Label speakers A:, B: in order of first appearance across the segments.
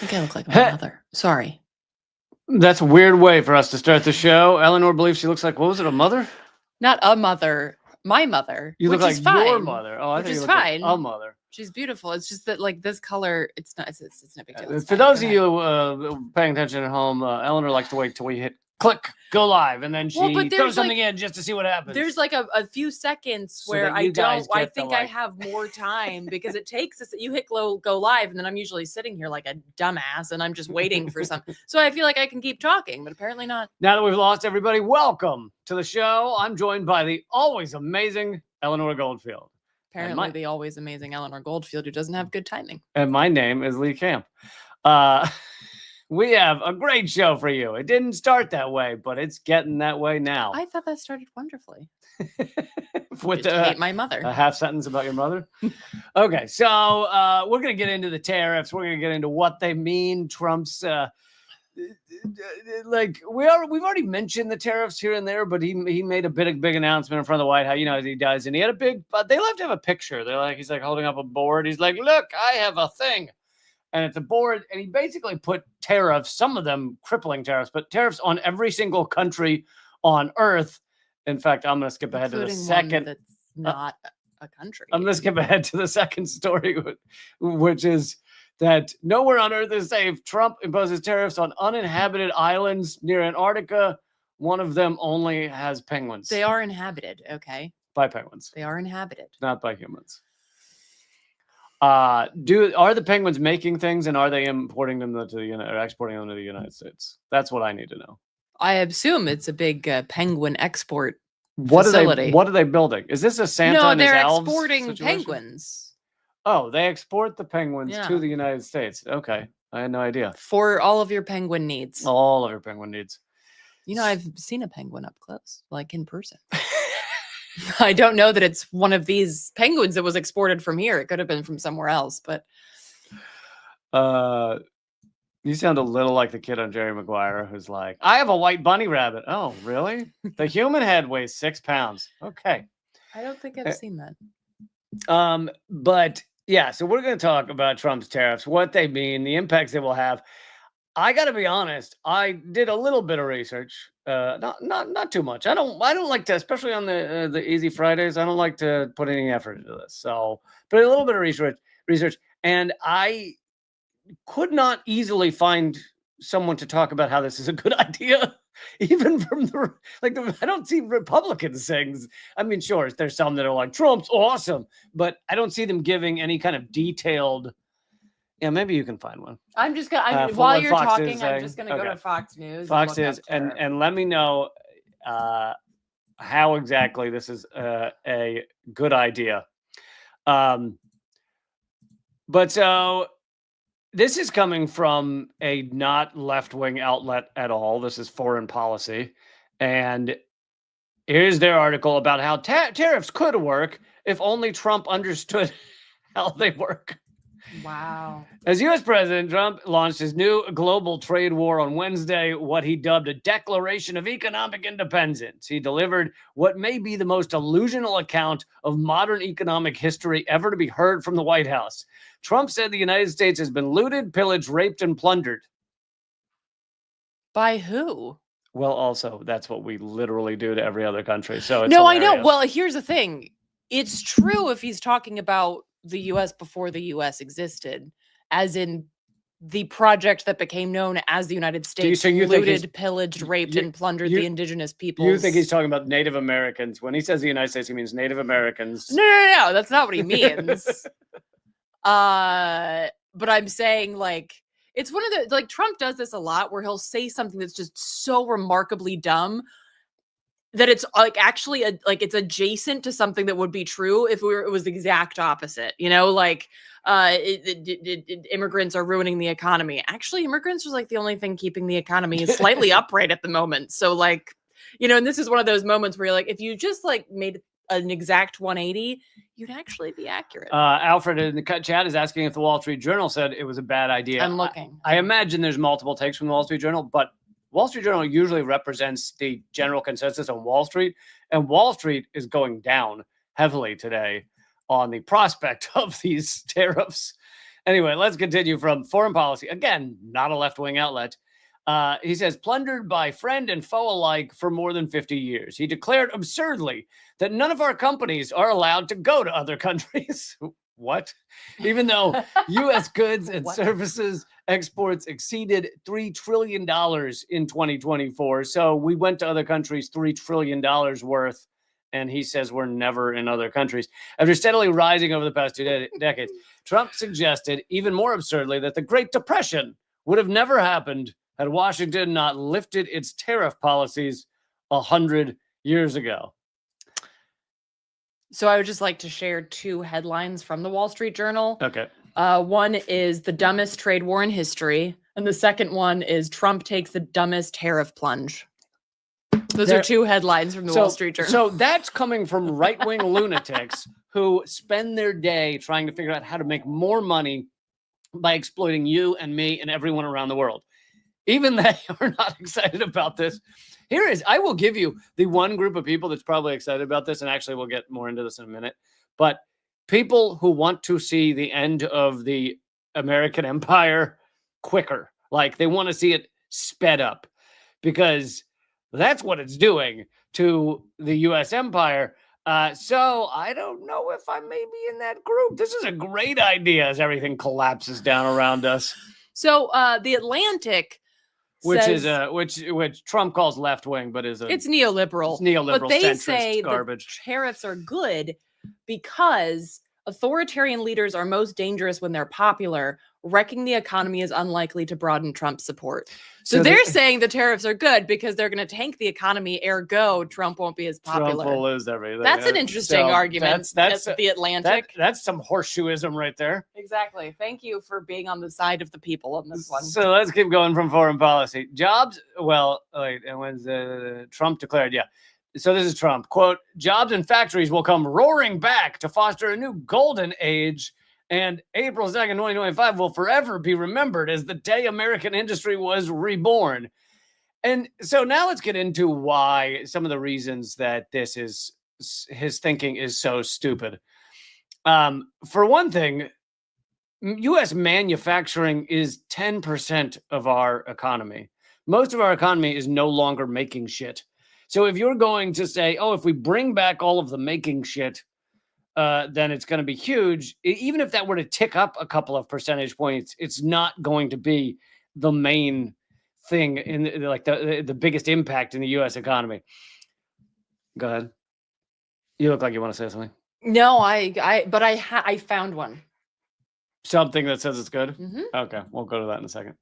A: think I look like my mother. Sorry.
B: That's a weird way for us to start the show. Eleanor believes she looks like, what was it, a mother?
A: Not a mother. My mother.
B: You look
A: which
B: like
A: is fine,
B: your mother. Oh, I
A: which
B: think you
A: is
B: look
A: fine.
B: like a mother.
A: She's beautiful. It's just that, like, this color, it's not. It's no big deal. It's
B: For
A: fine.
B: those
A: Go
B: of you paying attention at home, Eleanor likes to wait till we hit click, go live, and then she
A: Well, but
B: throws
A: there's,
B: something
A: like-
B: in just to see what happens.
A: There's like a few seconds
B: So
A: where
B: that
A: I
B: you guys
A: don't. I
B: get to,
A: think I
B: like-
A: have more time because it takes us. You hit go live, and then I'm usually sitting here like a dumbass, and I'm just waiting for something. So I feel like I can keep talking, but apparently not.
B: Now that we've lost everybody, welcome to the show. I'm joined by the always amazing Eleanor Goldfield.
A: Apparently, the always amazing Eleanor Goldfield, who doesn't have good timing.
B: And my name is Lee Camp. We have a great show for you. It didn't start that way, but it's getting that way now.
A: I thought that started wonderfully.
B: With
A: Did you hate my mother?
B: A half sentence about your mother. Okay, so we're gonna get into the tariffs. We're gonna get into what they mean. Trump's like we've already mentioned the tariffs here and there, but he made a big announcement in front of the White House. You know, as he does, and he had a big. But they love to have a picture. He's like holding up a board. He's like, look, I have a thing. And it's a board, and he basically put tariffs, some of them crippling tariffs, but tariffs on every single country on Earth. In fact, I'm going to skip ahead to the second.
A: One that's not a country.
B: I'm going to skip ahead to the second story, which is that nowhere on Earth is safe. Trump imposes tariffs on uninhabited islands near Antarctica. One of them only has penguins.
A: They are inhabited, okay?
B: By penguins.
A: They are inhabited.
B: Not by humans. Are the penguins making things, and are they importing them to the or exporting them to the United States? That's what I need to know.
A: I assume it's a big penguin export facility.
B: What are they building? Is this a Santa?
A: No,
B: and his
A: they're
B: elves
A: exporting
B: situation?
A: penguins.
B: Oh, they export the penguins
A: Yeah.
B: to the United States. Okay, I had no idea.
A: For all of your penguin needs.
B: All of your penguin needs.
A: You know, I've seen a penguin up close, like in person. I don't know that it's one of these penguins that was exported from here. It could have been from somewhere else, but
B: you sound a little like the kid on Jerry Maguire who's like, I have a white bunny rabbit. Oh, really? The human head weighs 6 pounds. Okay.
A: I don't think I've seen that.
B: But yeah, so we're going to talk about Trump's tariffs, what they mean, the impacts they will have. I got to be honest. I did a little bit of research, not too much. I don't like to, especially on the Easy Fridays. I don't like to put any effort into this. So, but a little bit of research, and I could not easily find someone to talk about how this is a good idea, even from I don't see Republicans saying. I mean, sure, there's some that are like Trump's awesome, but I don't see them giving any kind of detailed. Yeah, maybe you can find one.
A: I'm just gonna while you're talking, I'm just gonna go to Fox News.
B: Fox News, and let me know how exactly this is a good idea. But so this is coming from a not left-wing outlet at all. This is Foreign Policy, and here's their article about how tariffs could work if only Trump understood how they work.
A: Wow.
B: As U.S. President, Trump launched his new global trade war on Wednesday, what he dubbed a declaration of economic independence. He delivered what may be the most illusional account of modern economic history ever to be heard from the White House. Trump said the United States has been looted, pillaged, raped, and plundered.
A: By who?
B: Well, also, that's what we literally do to every other country. So it's
A: no,
B: hilarious.
A: I know. Well, here's the thing. It's true if he's talking about the U.S. before the U.S. existed, as in the project that became known as the United States looted, pillaged, raped, and plundered the indigenous peoples.
B: You think he's talking about Native Americans? When he says the United States, he means Native Americans.
A: No. That's not what he means. But I'm saying, like, it's one of the, like, Trump does this a lot where he'll say something that's just so remarkably dumb that it's like actually it's adjacent to something that would be true if it was the exact opposite, you know, like immigrants are ruining the economy. Actually, immigrants are like the only thing keeping the economy slightly upright at the moment. So, like, you know, and this is one of those moments where you're like, if you just like made an exact 180, you'd actually be accurate.
B: Alfred in the chat is asking if the Wall Street Journal said it was a bad idea.
A: I'm looking.
B: I imagine there's multiple takes from the Wall Street Journal, but Wall Street Journal usually represents the general consensus on Wall Street, and Wall Street is going down heavily today on the prospect of these tariffs. Anyway, let's continue from Foreign Policy. Again, not a left-wing outlet. He says, plundered by friend and foe alike for more than 50 years. He declared absurdly that none of our companies are allowed to go to other countries. What? Even though U.S. goods and services exports exceeded $3 trillion in 2024. So we went to other countries $3 trillion worth. And he says we're never in other countries. After steadily rising over the past 2 decades, Trump suggested, even more absurdly, that the Great Depression would have never happened had Washington not lifted its tariff policies 100 years ago.
A: So I would just like to share 2 headlines from the Wall Street Journal.
B: Okay.
A: One is the dumbest trade war in history, and the second one is Trump takes the dumbest tariff plunge. Those are 2 headlines from the Wall Street Journal.
B: So that's coming from right-wing lunatics who spend their day trying to figure out how to make more money by exploiting you and me and everyone around the world. Even they are not excited about this. I will give you the one group of people that's probably excited about this, and actually we'll get more into this in a minute, but people who want to see the end of the American empire quicker. Like they want to see it sped up because that's what it's doing to the U.S. empire. So I don't know if I may be in that group. This is a great idea as everything collapses down around us.
A: So the Atlantic
B: which Trump calls left wing, but it's
A: neoliberal.
B: It's neoliberal,
A: but they
B: centrist
A: say
B: garbage.
A: The tariffs are good because authoritarian leaders are most dangerous when they're popular. Wrecking the economy is unlikely to broaden Trump's support. So they're saying the tariffs are good because they're going to tank the economy. Ergo, Trump won't be as popular.
B: Trump will lose everything.
A: That's an interesting argument. That's the Atlantic.
B: That's some horseshoeism right there.
A: Exactly. Thank you for being on the side of the people on this one.
B: So let's keep going from foreign policy. Jobs. Well, and when Trump declared, So this is Trump. Quote, jobs and factories will come roaring back to foster a new golden age. And April 2nd, 2025 will forever be remembered as the day American industry was reborn. And so now let's get into why some of the reasons that his thinking is so stupid. For one thing, U.S. manufacturing is 10% of our economy. Most of our economy is no longer making shit. So if you're going to say, if we bring back all of the making shit, then it's going to be huge. Even if that were to tick up a couple of percentage points, it's not going to be the main thing in the biggest impact in the U.S. economy. Go ahead. You look like you want to say something.
A: No, I found one.
B: Something that says it's good?
A: Mm-hmm.
B: Okay, we'll go to that in a second.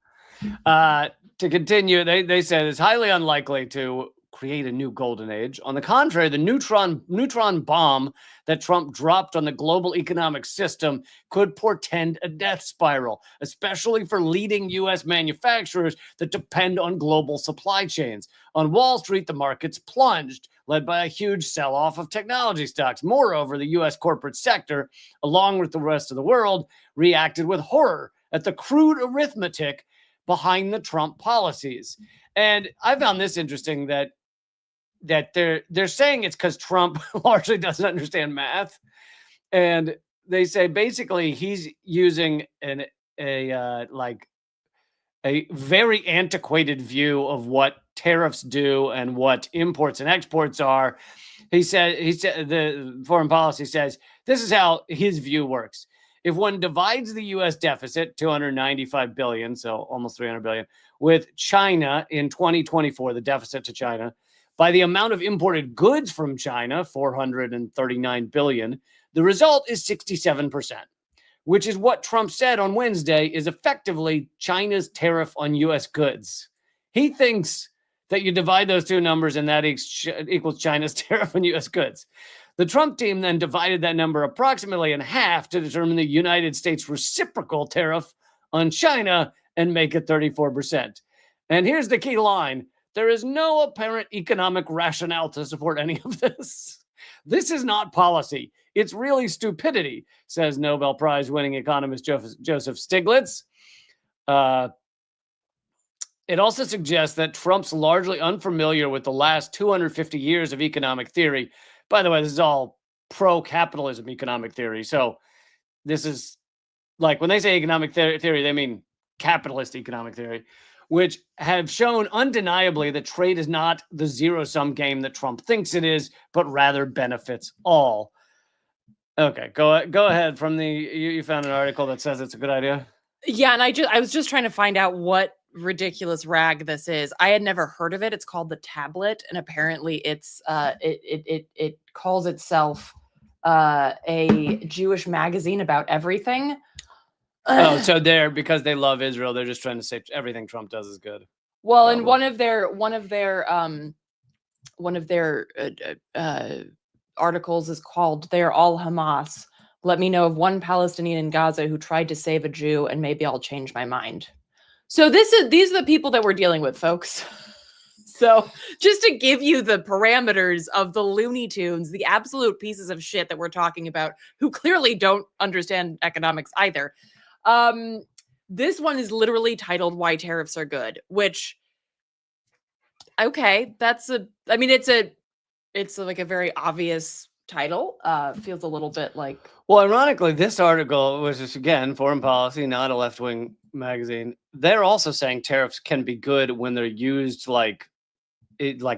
B: To continue, they said it's highly unlikely to create a new golden age. On the contrary, the neutron bomb that Trump dropped on the global economic system could portend a death spiral, especially for leading U.S. manufacturers that depend on global supply chains. On Wall Street, the markets plunged, led by a huge sell-off of technology stocks. Moreover, the U.S. corporate sector, along with the rest of the world, reacted with horror at the crude arithmetic behind the Trump policies. And I found this interesting that they're saying it's because Trump largely doesn't understand math. And they say basically he's using a very antiquated view of what tariffs do and what imports and exports are. He said the foreign policy says this is how his view works. If one divides the U.S. deficit, $295 billion, so almost $300 billion, with China in 2024, the deficit to China, by the amount of imported goods from China, $439 billion, the result is 67%, which is what Trump said on Wednesday is effectively China's tariff on U.S. goods. He thinks that you divide those two numbers and that equals China's tariff on U.S. goods. The Trump team then divided that number approximately in half to determine the United States reciprocal tariff on China and make it 34%. And here's the key line. There is no apparent economic rationale to support any of this. This is not policy. It's really stupidity, says Nobel Prize winning economist Joseph Stiglitz. It also suggests that Trump's largely unfamiliar with the last 250 years of economic theory. By the way, this is all pro-capitalism economic theory. So this is like when they say economic theory, they mean capitalist economic theory, which have shown undeniably that trade is not the zero-sum game that Trump thinks it is, but rather benefits all. Okay, go ahead. From the you found an article that says it's a good idea.
A: Yeah, and I was just trying to find out what ridiculous rag this is. I had never heard of it. It's called The Tablet, and apparently it's it calls itself a Jewish magazine about everything.
B: Oh, so because they love Israel, they're just trying to say everything Trump does is good.
A: Well, and one of their articles is called "They're All Hamas. Let me know of one Palestinian in Gaza who tried to save a Jew, and maybe I'll change my mind." So these are the people that we're dealing with, folks. So just to give you the parameters of the Looney Tunes, the absolute pieces of shit that we're talking about, who clearly don't understand economics either. This one is literally titled "Why Tariffs Are Good," which, okay, it's like a very obvious title. Feels a little bit like.
B: Well, ironically, this article was just, again, Foreign Policy, not a left-wing magazine. They're also saying tariffs can be good when they're used like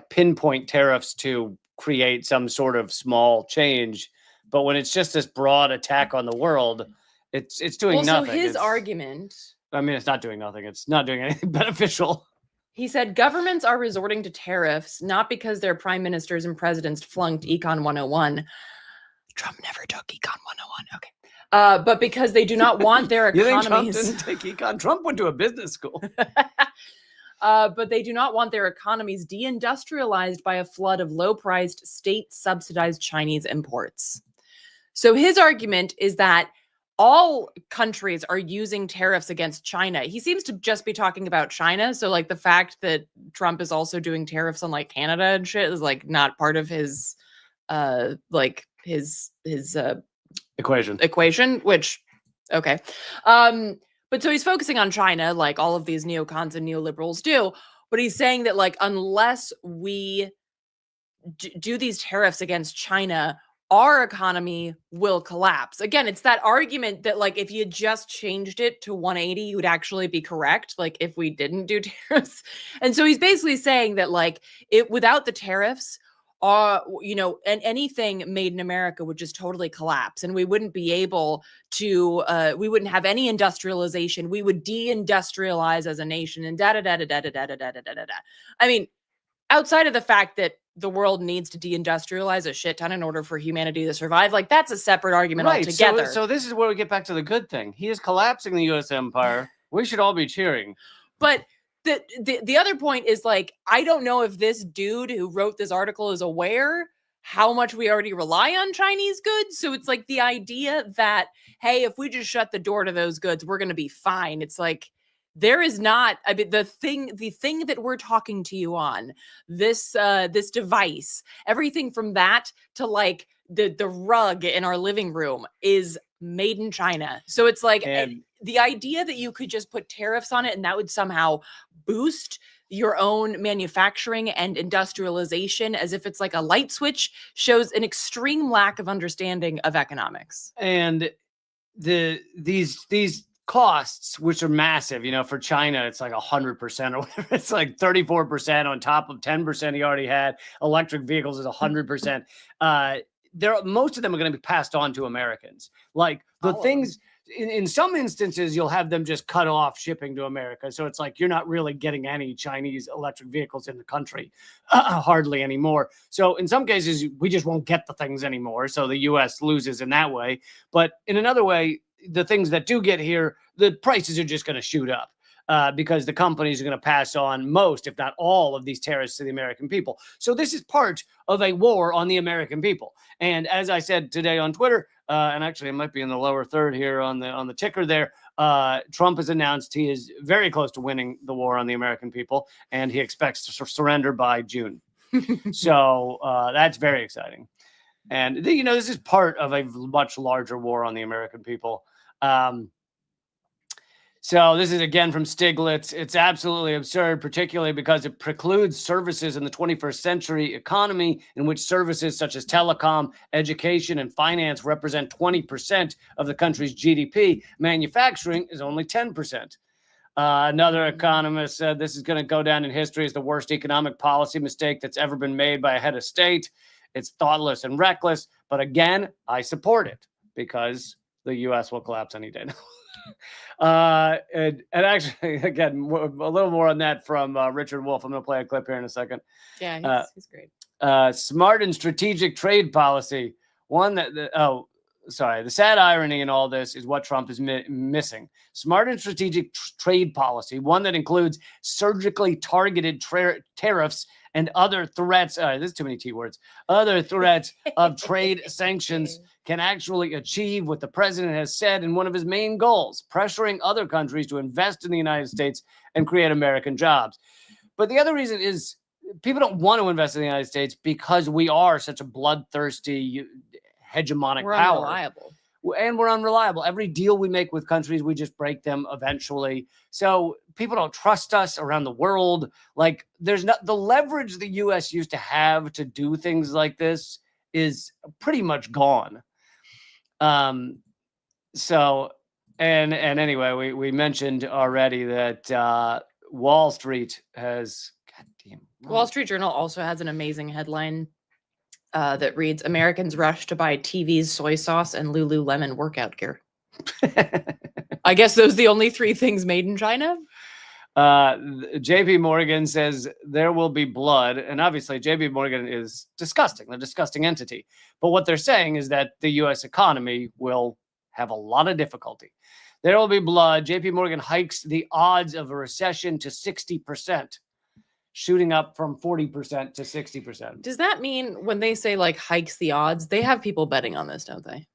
B: pinpoint tariffs to create some sort of small change. But when it's just this broad attack on the world, it's doing nothing.
A: So his argument.
B: I mean, it's not doing nothing. It's not doing anything beneficial.
A: He said governments are resorting to tariffs not because their prime ministers and presidents flunked Econ 101. Trump never took Econ 101. Okay. But because they do not want their economies.
B: You think Trump didn't take econ? Trump went to a business school.
A: But they do not want their economies deindustrialized by a flood of low-priced, state-subsidized Chinese imports. So his argument is that all countries are using tariffs against China. He seems to just be talking about China. So like the fact that Trump is also doing tariffs on like Canada and shit is like not part of his equation, which, okay. But so he's focusing on China, like all of these neocons and neoliberals do. But he's saying that like, unless we do these tariffs against China, our economy will collapse. Again, it's that argument that like, if you just changed it to 180, you would actually be correct. Like if we didn't do tariffs. And so he's basically saying that like without the tariffs, and anything made in America would just totally collapse, and we wouldn't be able to, we wouldn't have any industrialization. We would deindustrialize as a nation, and da da da da da da da da da da da da. I mean, outside of the fact that the world needs to deindustrialize a shit ton in order for humanity to survive, like that's a separate argument altogether.
B: So this is where we get back to the good thing. He is collapsing the U.S. empire. We should all be cheering.
A: But the other point is like, I don't know if this dude who wrote this article is aware how much we already rely on Chinese goods. So it's like the idea that, hey, if we just shut the door to those goods, we're going to be fine. It's like, there is not, I mean, the thing that we're talking to you on, this device, everything from that to like the rug in our living room is made in China. So it's like, the idea that you could just put tariffs on it and that would somehow boost your own manufacturing and industrialization as if it's like a light switch shows an extreme lack of understanding of economics.
B: And these costs, which are massive, for China, it's like 100% or whatever. It's like 34% on top of 10% he already had. Electric vehicles is 100%. Most of them are going to be passed on to Americans. Like the things in some instances, you'll have them just cut off shipping to America. So it's like, you're not really getting any Chinese electric vehicles in the country, hardly anymore. So in some cases, we just won't get the things anymore. So the US loses in that way. But in another way, the things that do get here, the prices are just going to shoot up. Because the companies are going to pass on most, if not all, of these tariffs to the American people. So this is part of a war on the American people. And as I said today on Twitter, and actually it might be in the lower third here on the ticker there, Trump has announced he is very close to winning the war on the American people, and he expects to surrender by June. So that's very exciting. And, this is part of a much larger war on the American people. So this is again from Stiglitz. It's absolutely absurd, particularly because it precludes services in the 21st century economy in which services such as telecom, education, and finance represent 20% of the country's GDP. Manufacturing is only 10%. Another economist said this is going to go down in history as the worst economic policy mistake that's ever been made by a head of state. It's thoughtless and reckless. But again, I support it because the U.S. will collapse any day now. And actually, again, a little more on that from Richard Wolff. I'm going to play a clip here in a second.
A: Yeah, he's great.
B: Smart and strategic trade policy. The sad irony in all this is what Trump is missing. Smart and strategic trade policy, one that includes surgically targeted tariffs and other threats. There's too many T words. Other threats of trade sanctions can actually achieve what the president has said in one of his main goals, pressuring other countries to invest in the United States and create American jobs. But the other reason is people don't want to invest in the United States because we are such a bloodthirsty, hegemonic power.
A: Unreliable.
B: And we're unreliable. Every deal we make with countries, we just break them eventually. So people don't trust us around the world. Like there's not the leverage the U.S. used to have to do things like this is pretty much gone. Anyway, we mentioned already that Wall Street has,
A: Wall Street Journal also has an amazing headline that reads, Americans rush to buy TVs, soy sauce, and Lululemon workout gear. I guess those are the only three things made in China.
B: JP Morgan says there will be blood. And obviously, JP Morgan is disgusting. They're a disgusting entity. But what they're saying is that the U.S. economy will have a lot of difficulty. There will be blood. JP Morgan hikes the odds of a recession to 60%. Shooting up from 40% to 60%.
A: Does that mean when they say like hikes the odds, they have people betting on this, don't they?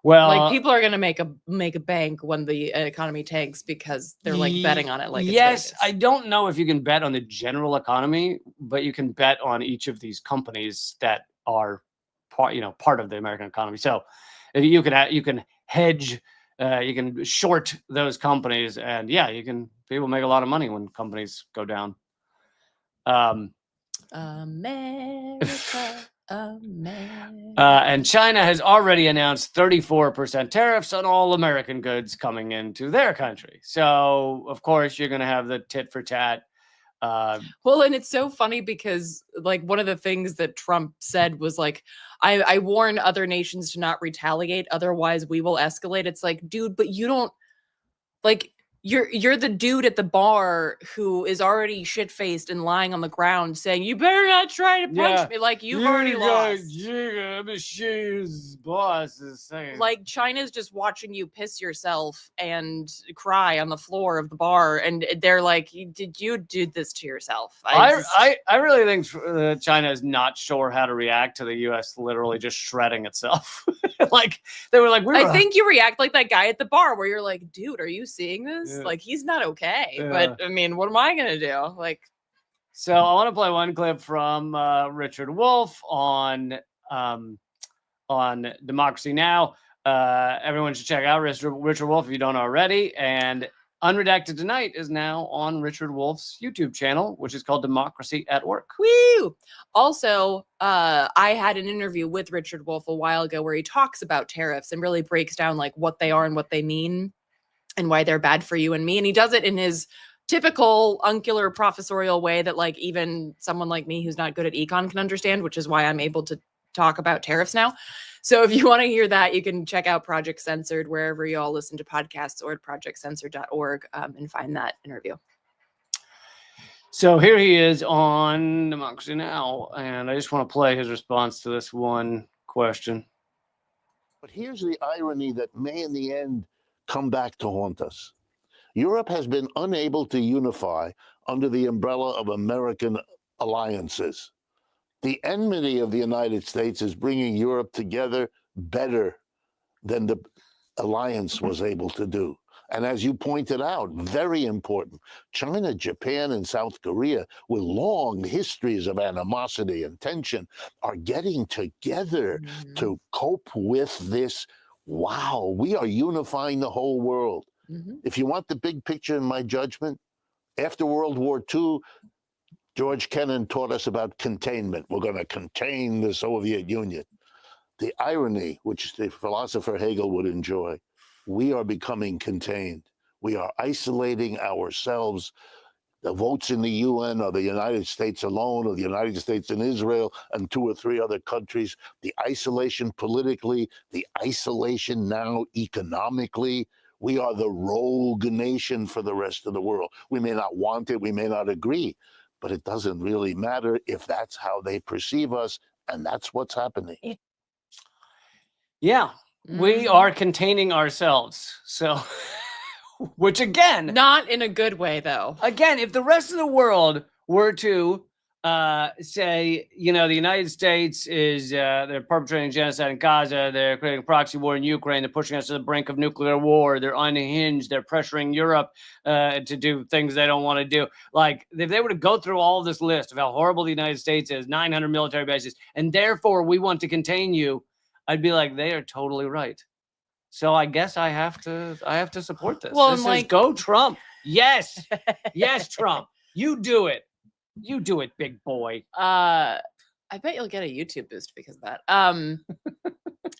B: Well,
A: like people are going to make a bank when the economy tanks because they're like betting on it. Like
B: yes,
A: it's
B: I don't know if you can bet on the general economy, but you can bet on each of these companies that are part of the American economy. So you can hedge. You can short those companies, and people make a lot of money when companies go down.
A: America.
B: And China has already announced 34% tariffs on all American goods coming into their country. So, of course, you're going to have the tit for tat.
A: Well, and it's so funny because like one of the things that Trump said was like, I warn other nations to not retaliate. Otherwise, we will escalate. It's like, dude, but you don't like. You're the dude at the bar who is already shit-faced and lying on the ground saying, you better not try to punch me. Like, you've already lost.
B: Boss is saying.
A: Like, China's just watching you piss yourself and cry on the floor of the bar. And they're like, did you do this to yourself?
B: I really think China is not sure how to react to the U.S. literally just shredding itself. Like, they were like,
A: I think you react like that guy at the bar where you're like, dude, are you seeing this? Yeah. Like, he's not okay. Yeah. But I mean, what am I gonna do? Like,
B: so I want to play one clip from Richard Wolff on Democracy Now. Everyone should check out Richard Wolff if you don't already. And Unredacted Tonight is now on Richard Wolff's YouTube channel, which is called Democracy at Work.
A: Woo! Also, I had an interview with Richard Wolff a while ago where he talks about tariffs and really breaks down like what they are and what they mean and why they're bad for you and me. And he does it in his typical uncular professorial way that like even someone like me who's not good at econ can understand, which is why I'm able to talk about tariffs now. So if you want to hear that, you can check out Project Censored wherever you all listen to podcasts or at projectcensored.org and find that interview.
B: So here he is on Democracy Now, and I just want to play his response to this one question.
C: But here's the irony that may in the end come back to haunt us. Europe has been unable to unify under the umbrella of American alliances. The enmity of the United States is bringing Europe together better than the alliance was able to do. And as you pointed out, very important, China, Japan, and South Korea, with long histories of animosity and tension, are getting together to cope with this wow, we are unifying the whole world.
A: Mhm.
C: If you want the big picture, in my judgment, after World War II, George Kennan taught us about containment. We're going to contain the Soviet Union. The irony, which the philosopher Hegel would enjoy, we are becoming contained. We are isolating ourselves. The votes in the UN are the United States alone, or the United States and Israel, and 2 or 3 other countries. The isolation politically, the isolation now economically. We are the rogue nation for the rest of the world. We may not want it, we may not agree, but it doesn't really matter if that's how they perceive us, and that's what's happening.
B: Yeah, we are containing ourselves. So, which again,
A: Not in a good way, though.
B: again, if the rest of the world were to say, you know, the United States is they're perpetrating genocide in Gaza, they're creating a proxy war in Ukraine, they're pushing us to the brink of nuclear war, they're unhinged, they're pressuring Europe to do things they don't want to do. Like, if they were to go through all this list of how horrible the United States is, 900 military bases, and therefore we want to contain you, I'd be like, they are totally right. So I guess I have to support this.
A: Well,
B: this
A: and
B: is
A: like,
B: go Trump. Yes. Yes, Trump. You do it. You do it, big boy.
A: I bet you'll get a YouTube boost because of that.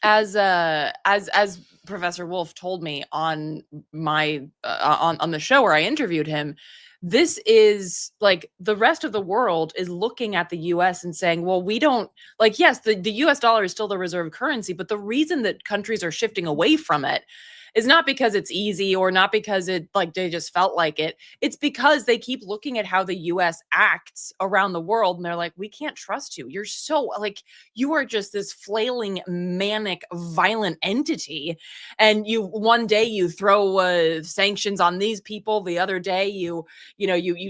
A: As Professor Wolf told me on my on the show where I interviewed him, this is like the rest of the world is looking at the US and saying, well, we don't like, yes, the US dollar is still the reserve currency, but the reason that countries are shifting away from it is not because it's easy or not because it like they just felt like it. It's because they keep looking at how the US acts around the world and they're like, we can't trust you. You're so like, you are just this flailing, manic, violent entity. And you one day you throw sanctions on these people, the other day you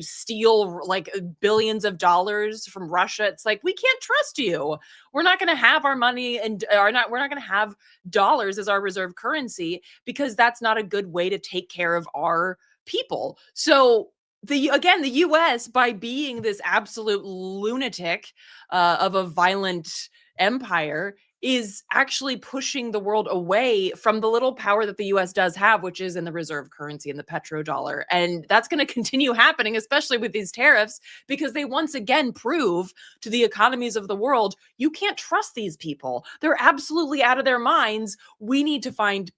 A: steal like billions of dollars from Russia. It's like, we can't trust you. We're not going to have our money and we're not going to have dollars as our reserve currency because that's not a good way to take care of our people. So the US, by being this absolute lunatic of a violent empire, is actually pushing the world away from the little power that the US does have, which is in the reserve currency and the petrodollar. And that's going to continue happening, especially with these tariffs, because they once again prove to the economies of the world, you can't trust these people. They're absolutely out of their minds. We need to find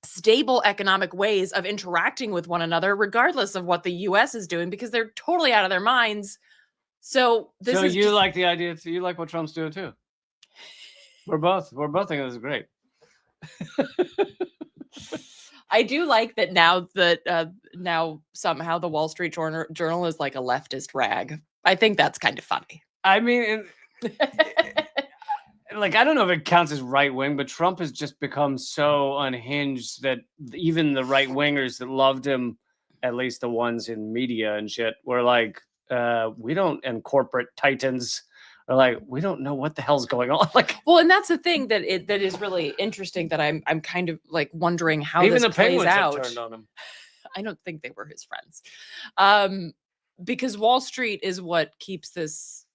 A: stable economic ways of interacting with one another, regardless of what the US is doing, because they're totally out of their minds. So this is
B: you like the idea too? You like what Trump's doing too? We're both thinking this is great.
A: I do like that now that now somehow the Wall Street Journal is like a leftist rag. I think that's kind of funny.
B: I mean, like, I don't know if it counts as right wing, but Trump has just become so unhinged that even the right wingers that loved him, at least the ones in media and shit, were like, we don't, and corporate titans are like, we don't know what the hell's going on. Like,
A: well, and that's the thing that is really interesting that I'm kind of like wondering how
B: even
A: this
B: the
A: plays
B: Penguins
A: out.
B: have turned on him.
A: I don't think they were his friends, because Wall Street is what keeps this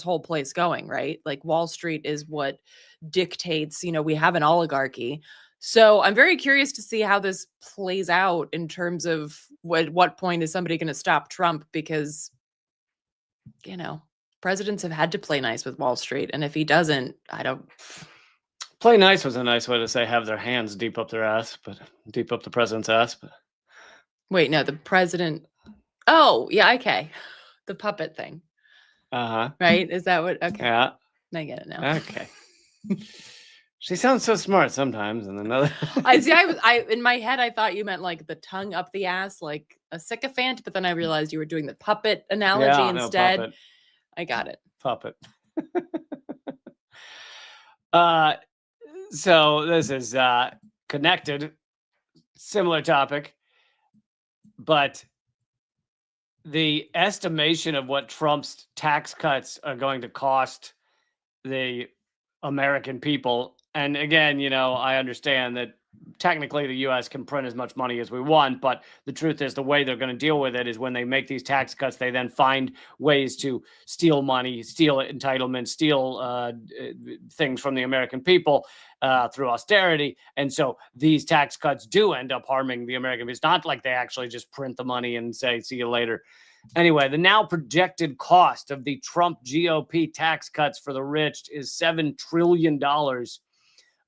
A: whole place going, right? Like Wall Street is what dictates. We have an oligarchy. So I'm very curious to see how this plays out in terms of what point is somebody going to stop Trump, because presidents have had to play nice with Wall Street. And if he doesn't, I don't.
B: Play nice was a nice way to say have their hands deep up their ass, but deep up the president's ass. But
A: wait, no, the president. Oh, yeah. Okay. The puppet thing. Right? Is that what? Okay.
B: Yeah.
A: I get it now.
B: Okay. She sounds so smart sometimes, and another.
A: I in my head I thought you meant like the tongue up the ass, like a sycophant, but then I realized you were doing the puppet analogy instead.
B: Puppet.
A: I got it.
B: Puppet. So this is connected, similar topic, but the estimation of what Trump's tax cuts are going to cost the American people. And again, I understand that technically the U.S. can print as much money as we want, but the truth is the way they're going to deal with it is when they make these tax cuts, they then find ways to steal money, steal entitlements, steal things from the American people through austerity. And so these tax cuts do end up harming the American people. It's not like they actually just print the money and say, see you later. Anyway, the now projected cost of the Trump GOP tax cuts for the rich is $7 trillion.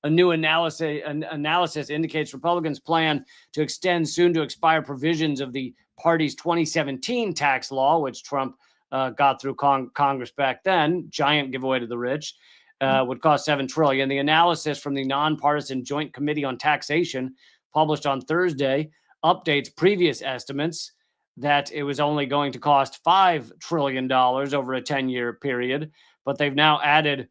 B: A new analysis indicates Republicans plan to extend soon to expire provisions of the party's 2017 tax law, which Trump got through Congress back then, giant giveaway to the rich, would cost $7 trillion. The analysis from the nonpartisan Joint Committee on Taxation, published on Thursday, updates previous estimates that it was only going to cost $5 trillion over a 10-year period, but they've now added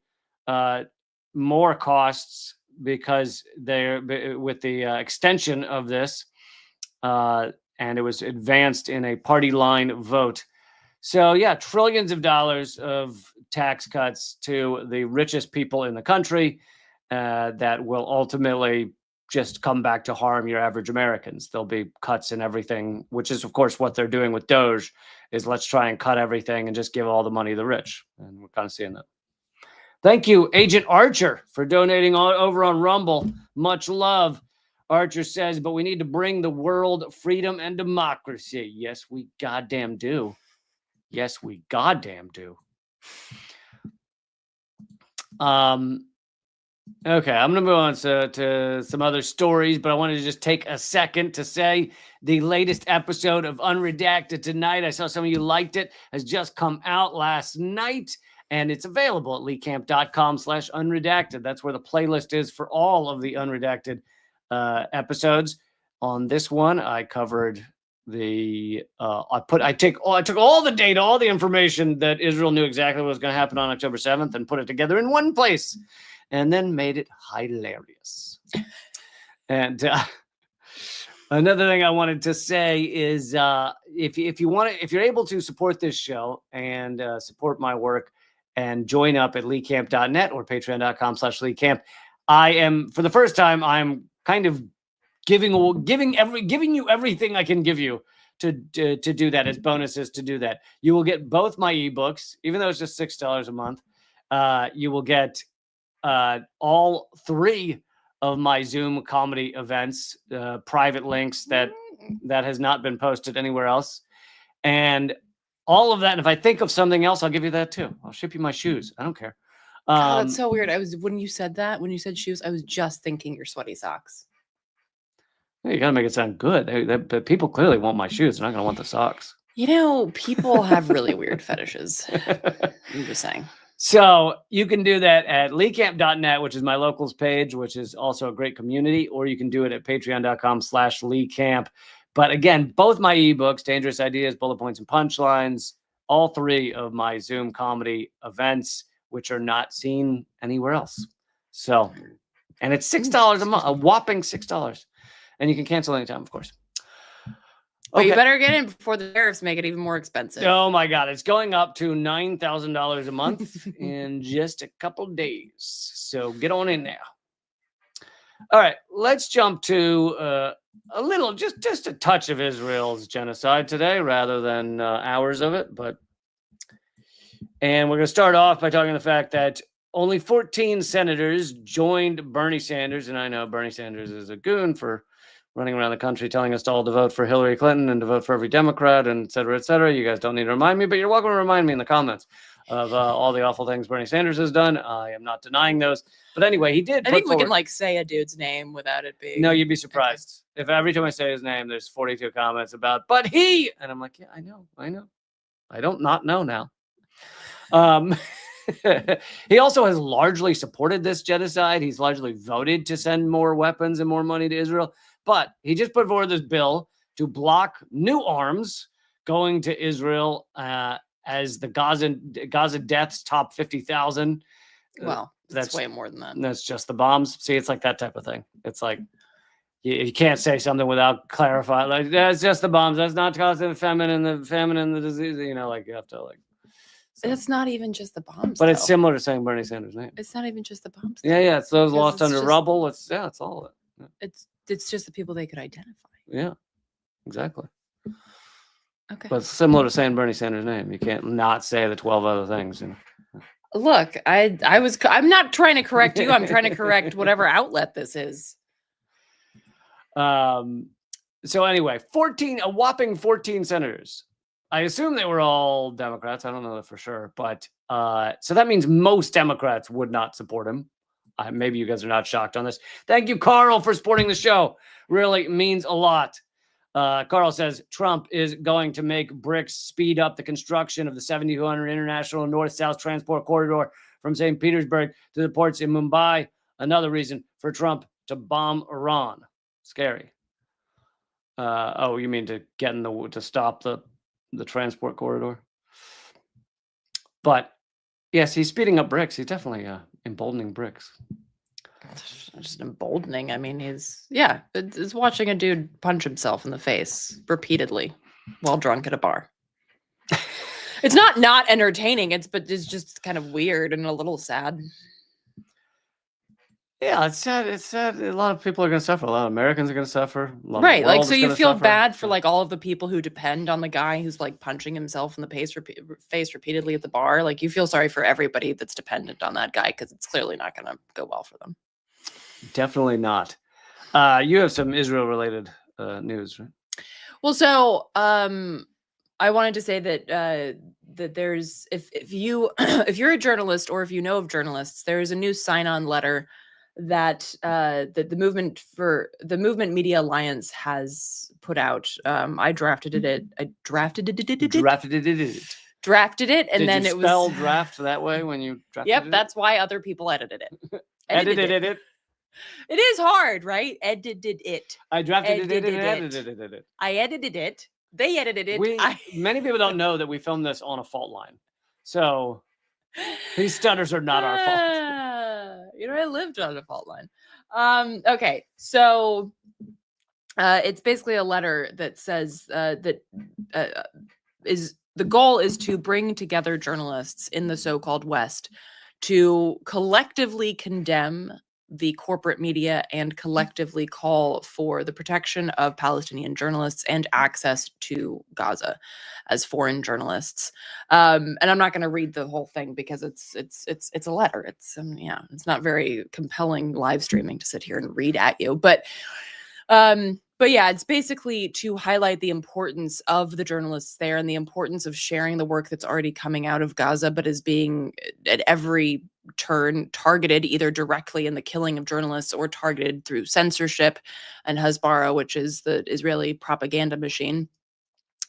B: more costs because they're with the extension of this, and it was advanced in a party line vote. So yeah, trillions of dollars of tax cuts to the richest people in the country that will ultimately just come back to harm your average Americans. There'll be cuts in everything, which is, of course, what they're doing with Doge, is let's try and cut everything and just give all the money to the rich. And we're kind of seeing that. Thank you, Agent Archer, for donating over on Rumble. Much love. Archer says, but we need to bring the world freedom and democracy. Yes, we goddamn do. Yes, we goddamn do. Okay, I'm going to move on to some other stories, but I wanted to just take a second to say the latest episode of Unredacted tonight, I saw some of you liked it, has just come out last night, and it's available at leecamp.com/unredacted. That's where the playlist is for all of the Unredacted episodes. On this one, I covered the I took all the data, all the information that Israel knew exactly what was going to happen on October 7th and put it together in one place, and then made it hilarious. And another thing I wanted to say is if you're able to support this show and support my work and join up at leecamp.net or patreon.com/leecamp, I am, for the first time, I'm kind of giving you everything I can give you to do that as bonuses to do that. You will get both my ebooks, even though it's just $6 a month. You will get all 3 of my Zoom comedy events, private links that has not been posted anywhere else. And all of that. And if I think of something else, I'll give you that too. I'll ship you my shoes. I don't care.
A: God, that's so weird. When you said shoes, I was just thinking your sweaty socks.
B: You got to make it sound good. But people clearly want my shoes. They're not going to want the socks.
A: You know, people have really weird fetishes. I'm just saying.
B: So you can do that at leecamp.net, which is my locals page, which is also a great community, or you can do it at patreon.com/leecamp. But again, both my ebooks, Dangerous Ideas, Bullet Points, and Punchlines, all 3 of my Zoom comedy events, which are not seen anywhere else. So, and it's $6 a month, a whopping $6. And you can cancel anytime, of course.
A: But you better get in before the tariffs make it even more expensive.
B: Oh my God. It's going up to $9,000 a month in just a couple days. So get on in there. All right. Let's jump to a little, just a touch of Israel's genocide today rather than hours of it. And we're going to start off by talking the fact that only 14 senators joined Bernie Sanders. And I know Bernie Sanders is a goon for running around the country telling us all to vote for Hillary Clinton and to vote for every Democrat and et cetera, et cetera. You guys don't need to remind me, but you're welcome to remind me in the comments of all the awful things Bernie Sanders has done. I am not denying those. But anyway, he did.
A: I think we can say a dude's name without it being.
B: No, you'd be surprised. If every time I say his name, there's 42 comments about, but he, and I'm like, yeah, I know. I don't not know now. He also has largely supported this genocide. He's largely voted to send more weapons and more money to Israel. But he just put forward this bill to block new arms going to Israel as the Gaza deaths top 50,000.
A: Well, that's way more than that.
B: That's just the bombs. See, it's like that type of thing. It's like you can't say something without clarifying. Like, that's just the bombs. That's not causing the famine and the disease. You know, like you have to like.
A: So. It's not even just the bombs.
B: But it's similar to saying Bernie Sanders' name.
A: It's not even just the bombs.
B: Yeah. It's those lost under rubble. It's all of it.
A: It's just the people they could identify.
B: Yeah, exactly.
A: Okay.
B: But it's similar to saying Bernie Sanders' name. You can't not say the 12 other things.
A: Look, I'm not trying to correct you. I'm trying to correct whatever outlet this is.
B: So anyway, a whopping 14 senators. I assume they were all Democrats. I don't know that for sure, but so that means most Democrats would not support him. Maybe you guys are not shocked on this. Thank you, Carl, for supporting the show. Really means a lot. Carl says Trump is going to make BRICS speed up the construction of the 7,200 international north-south transport corridor from St. Petersburg to the ports in Mumbai. Another reason for Trump to bomb Iran. Scary. Oh, you mean to stop the transport corridor? But yes, he's speeding up BRICS. He's definitely emboldening BRICS.
A: Just emboldening. I mean, it's watching a dude punch himself in the face repeatedly while drunk at a bar. It's not entertaining. It's just kind of weird and a little sad.
B: Yeah, it's sad. It's sad. A lot of people are going to suffer. A lot of Americans are going to suffer.
A: Right. Like, so you feel bad for like all of the people who depend on the guy who's like punching himself in the face repeatedly at the bar. Like, you feel sorry for everybody that's dependent on that guy because it's clearly not going to go well for them.
B: Definitely not. You have some Israel-related news, right?
A: Well, so I wanted to say that there's if you're a journalist or if you know of journalists, there is a new sign-on letter that the Movement Media Alliance has put out. I drafted it, and
B: Did
A: then
B: you
A: it
B: spell
A: was
B: draft that way when you drafted
A: Yep,
B: it?
A: that's why other people edited it.
B: Edited it.
A: It is hard, right? Edited it.
B: I drafted it and
A: Edited
B: edited it.
A: I edited it. They edited it.
B: Many people don't know that we filmed this on a fault line. So these stutters are not our fault.
A: I lived on a fault line. Okay, so it's basically a letter that says the goal is to bring together journalists in the so-called West to collectively condemn the corporate media and collectively call for the protection of Palestinian journalists and access to Gaza as foreign journalists. And I'm not going to read the whole thing because it's a letter. It's not very compelling live streaming to sit here and read at you. But yeah, it's basically to highlight the importance of the journalists there and the importance of sharing the work that's already coming out of Gaza, but is being at every turn targeted either directly in the killing of journalists or targeted through censorship and Hasbara, which is the Israeli propaganda machine.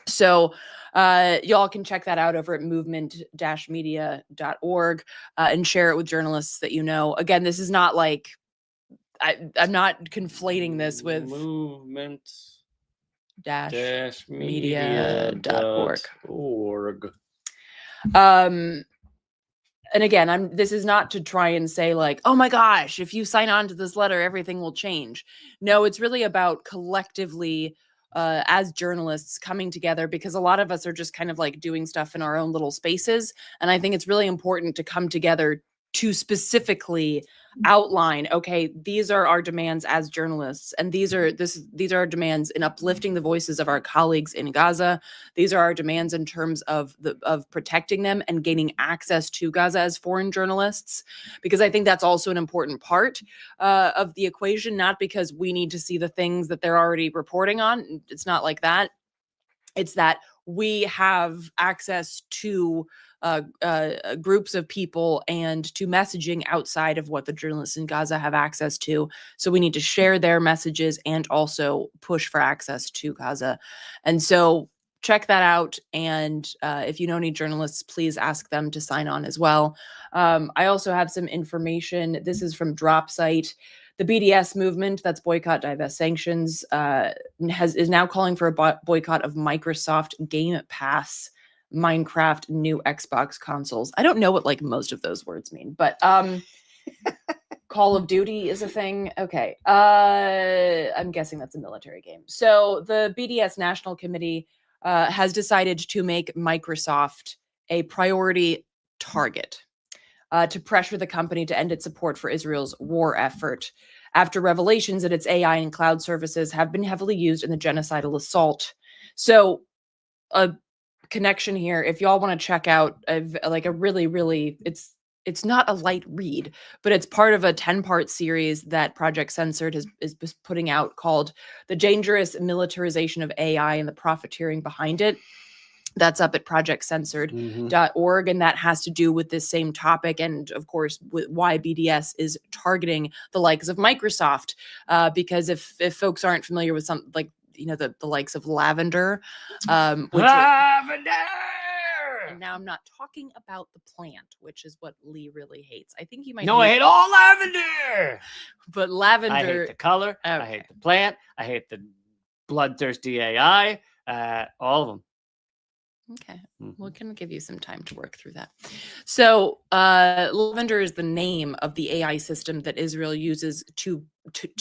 A: So y'all can check that out over at movement-media.org and share it with journalists that you know. Again, this is not like I'm not conflating this with
B: movement-media.org.
A: And again, this is not to try and say like, oh my gosh, if you sign on to this letter, everything will change. No, it's really about collectively as journalists coming together, because a lot of us are just kind of like doing stuff in our own little spaces. And I think it's really important to come together to specifically outline, okay, these are our demands as journalists, and these are our demands in uplifting the voices of our colleagues in Gaza. These are our demands in terms of protecting them and gaining access to Gaza as foreign journalists, because I think that's also an important part of the equation, not because we need to see the things that they're already reporting on. It's not like that. It's that we have access to groups of people and to messaging outside of what the journalists in Gaza have access to. So we need to share their messages and also push for access to Gaza. And so check that out. And if you know any journalists, please ask them to sign on as well. I also have some information. This is from DropSite. The BDS movement, that's Boycott, Divest, Sanctions, is now calling for a boycott of Microsoft Game Pass, Minecraft, new Xbox consoles. I don't know what like most of those words mean, but Call of Duty is a thing. Okay. I'm guessing that's a military game. So the BDS National Committee has decided to make Microsoft a priority target to pressure the company to end its support for Israel's war effort after revelations that its AI and cloud services have been heavily used in the genocidal assault. So a connection here, if y'all want to check out like a really, it's not a light read, but it's part of a 10-part series that Project Censored is putting out called The Dangerous Militarization of AI and the Profiteering Behind It. That's up at projectcensored.org. And that has to do with this same topic. And of course, with why BDS is targeting the likes of Microsoft. Because if folks aren't familiar with some, like, you know, the likes of Lavender,
B: Lavender!
A: And now I'm not talking about the plant, which is what Lee really hates. I think you might.
B: No, I hate all lavender.
A: But lavender.
B: I hate the color.
A: Okay.
B: I hate the plant. I hate the bloodthirsty AI. All of them.
A: Okay, we'll kind of give you some time to work through that. So Lavender is the name of the AI system that Israel uses to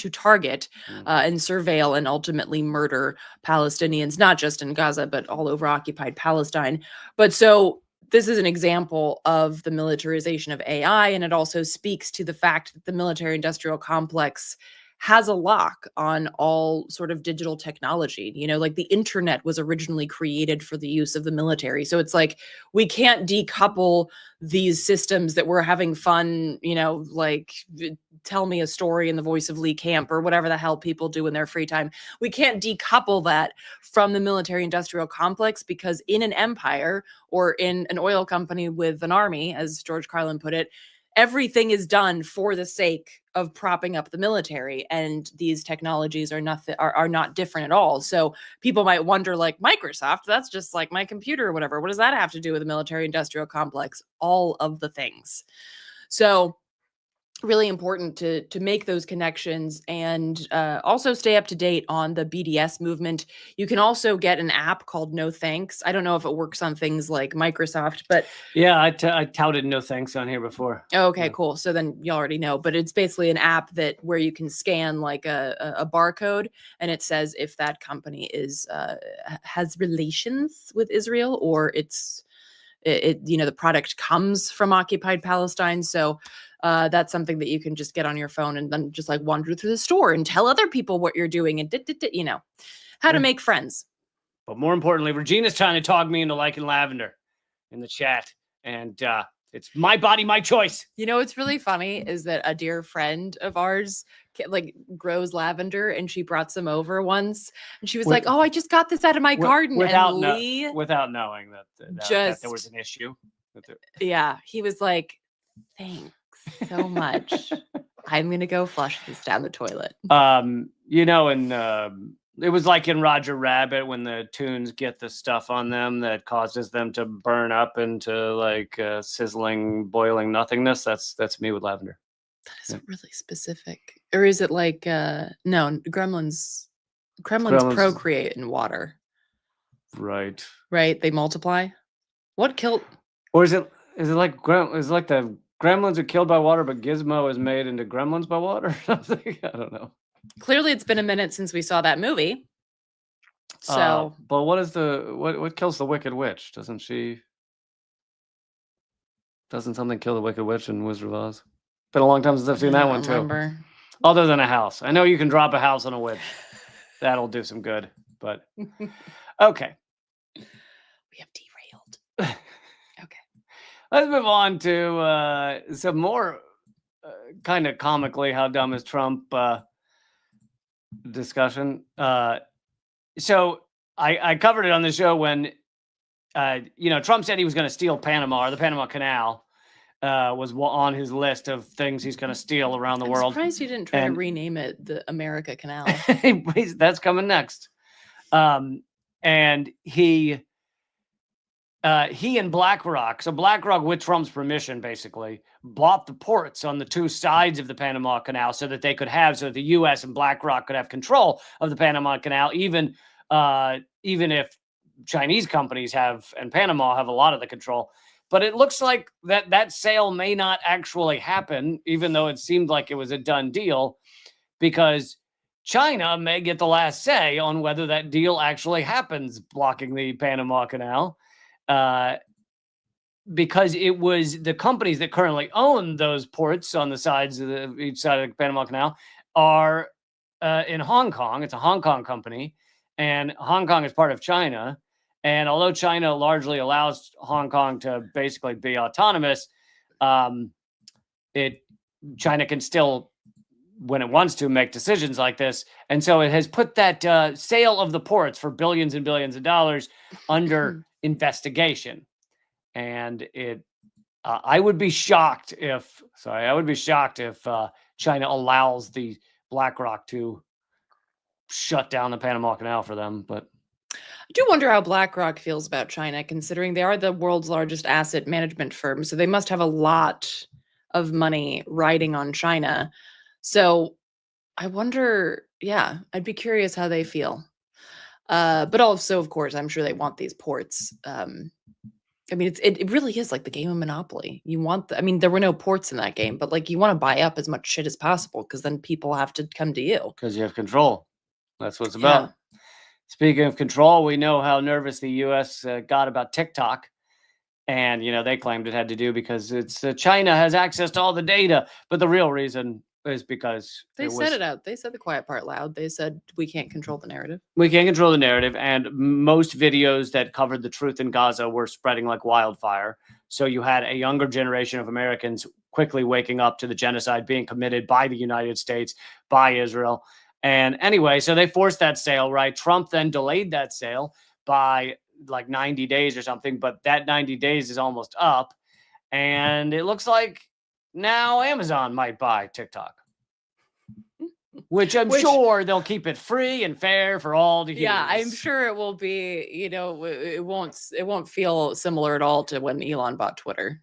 A: target and surveil and ultimately murder Palestinians, not just in Gaza, but all over occupied Palestine. But so this is an example of the militarization of AI, and it also speaks to the fact that the military-industrial complex has a lock on all sort of digital technology. You know, like the internet was originally created for the use of the military. So it's like, we can't decouple these systems that we're having fun, you know, like tell me a story in the voice of Lee Camp or whatever the hell people do in their free time. We can't decouple that from the military industrial complex, because in an empire or in an oil company with an army, as George Carlin put it, everything is done for the sake of propping up the military, and these technologies are not different at all. So people might wonder, like, Microsoft, that's just like my computer or whatever. What does that have to do with the military industrial complex? All of the things. So really important to make those connections, and also stay up to date on the BDS movement. You can also get an app called No Thanks. I don't know if it works on things like Microsoft, but
B: yeah, I touted No Thanks on here before.
A: Okay, cool. So then you already know, but it's basically an app that where you can scan like a barcode, and it says if that company is has relations with Israel, or it you know, the product comes from occupied Palestine. So that's something that you can just get on your phone and then just like wander through the store and tell other people what you're doing and you know, how to make friends.
B: But more importantly, Regina's trying to talk me into liking lavender in the chat, and it's my body, my choice.
A: You know, what's really funny is that a dear friend of ours like grows lavender, and she brought some over once, and she was like, "Oh, I just got this out of my garden."
B: Without
A: and Lee,
B: without knowing that there was an issue.
A: Yeah, he was like, "Thanks so much. I'm gonna go flush this down the toilet."
B: You know, and it was like in Roger Rabbit when the Toons get the stuff on them that causes them to burn up into like sizzling, boiling nothingness. That's me with lavender.
A: That is really specific. Or is it like no, gremlins procreate in water.
B: Right.
A: Right? They multiply. What killed?
B: Or is it like the gremlins are killed by water, but Gizmo is made into gremlins by water or something? I don't know.
A: Clearly, it's been a minute since we saw that movie. So,
B: but what is what kills the Wicked Witch? Doesn't something kill the Wicked Witch in Wizard of Oz? Been a long time since I've seen that one too. Other than a house, I know you can drop a house on a witch. That'll do some good. But okay,
A: we have derailed. Okay,
B: let's move on to some more kind of comically how dumb is Trump discussion. So I covered it on the show when you know, Trump said he was going to steal Panama, or the Panama Canal was on his list of things he's going to steal around the world.
A: I'm surprised he didn't try to rename it the America Canal.
B: That's coming next. And he and BlackRock, so BlackRock, with Trump's permission, basically bought the ports on the two sides of the Panama Canal so that they could have, so the U.S. and BlackRock could have control of the Panama Canal, even if Chinese companies and Panama have a lot of the control. But it looks like that sale may not actually happen, even though it seemed like it was a done deal, because China may get the last say on whether that deal actually happens, blocking the Panama Canal. Because it was the companies that currently own those ports on the sides of each side of the Panama Canal are in Hong Kong. It's a Hong Kong company, and Hong Kong is part of China. And although China largely allows Hong Kong to basically be autonomous, China can still, when it wants to, make decisions like this. And so it has put that sale of the ports for billions and billions of dollars under investigation. And I would be shocked if China allows the BlackRock to shut down the Panama Canal for them. But
A: I do wonder how BlackRock feels about China, considering they are the world's largest asset management firm. So they must have a lot of money riding on China. So I wonder, yeah, I'd be curious how they feel. But also, of course, I'm sure they want these ports. I mean, it really is like the game of Monopoly. You want I mean, there were no ports in that game, but like you want to buy up as much shit as possible because then people have to come to you.
B: because you have control. That's what it's about. Speaking of control, we know how nervous the U.S. Got about TikTok. And, they claimed it had to do because it's China has access to all the data. But the real reason is because
A: They said it out. They said the quiet part loud. They said we can't control the narrative.
B: We can't control the narrative. And most videos that covered the truth in Gaza were spreading like wildfire. So you had a younger generation of Americans quickly waking up to the genocide being committed by the United States, by Israel. And anyway, so they forced that sale, right? Trump then delayed that sale by like 90 days or something, but that 90 days is almost up. And it looks like now Amazon might buy TikTok, which I'm sure they'll keep it free and fair for all to use.
A: Yeah, I'm sure it will be, it won't feel similar at all to when Elon bought Twitter.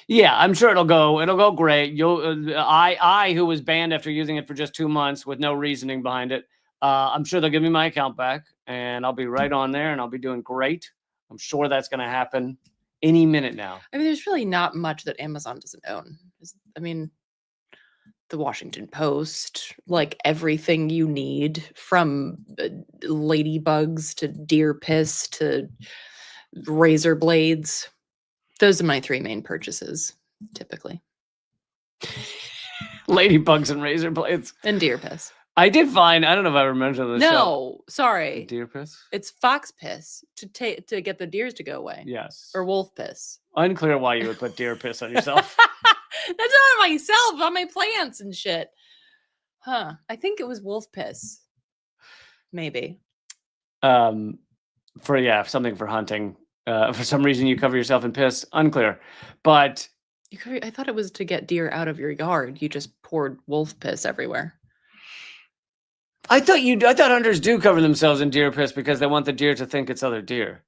B: Yeah, I'm sure it'll go great. I who was banned after using it for just 2 months with no reasoning behind it, I'm sure they'll give me my account back and I'll be right on there and I'll be doing great. I'm sure that's going to happen any minute now.
A: I mean, there's really not much that Amazon doesn't own. I mean, the Washington Post, like everything you need from ladybugs to deer piss to razor blades. Those are my 3 main purchases, typically.
B: Ladybugs and razor blades.
A: And deer piss.
B: I did find, I don't know if I ever mentioned this.
A: No, sorry.
B: Deer piss?
A: It's fox piss to get the deers to go away.
B: Yes.
A: Or wolf piss.
B: Unclear why you would put deer piss on yourself.
A: That's not on myself, on my plants and shit. Huh. I think it was wolf piss. Maybe.
B: Something for hunting. For some reason you cover yourself in piss. Unclear. But
A: I thought it was to get deer out of your yard. You just poured wolf piss everywhere.
B: I thought hunters do cover themselves in deer piss because they want the deer to think it's other deer.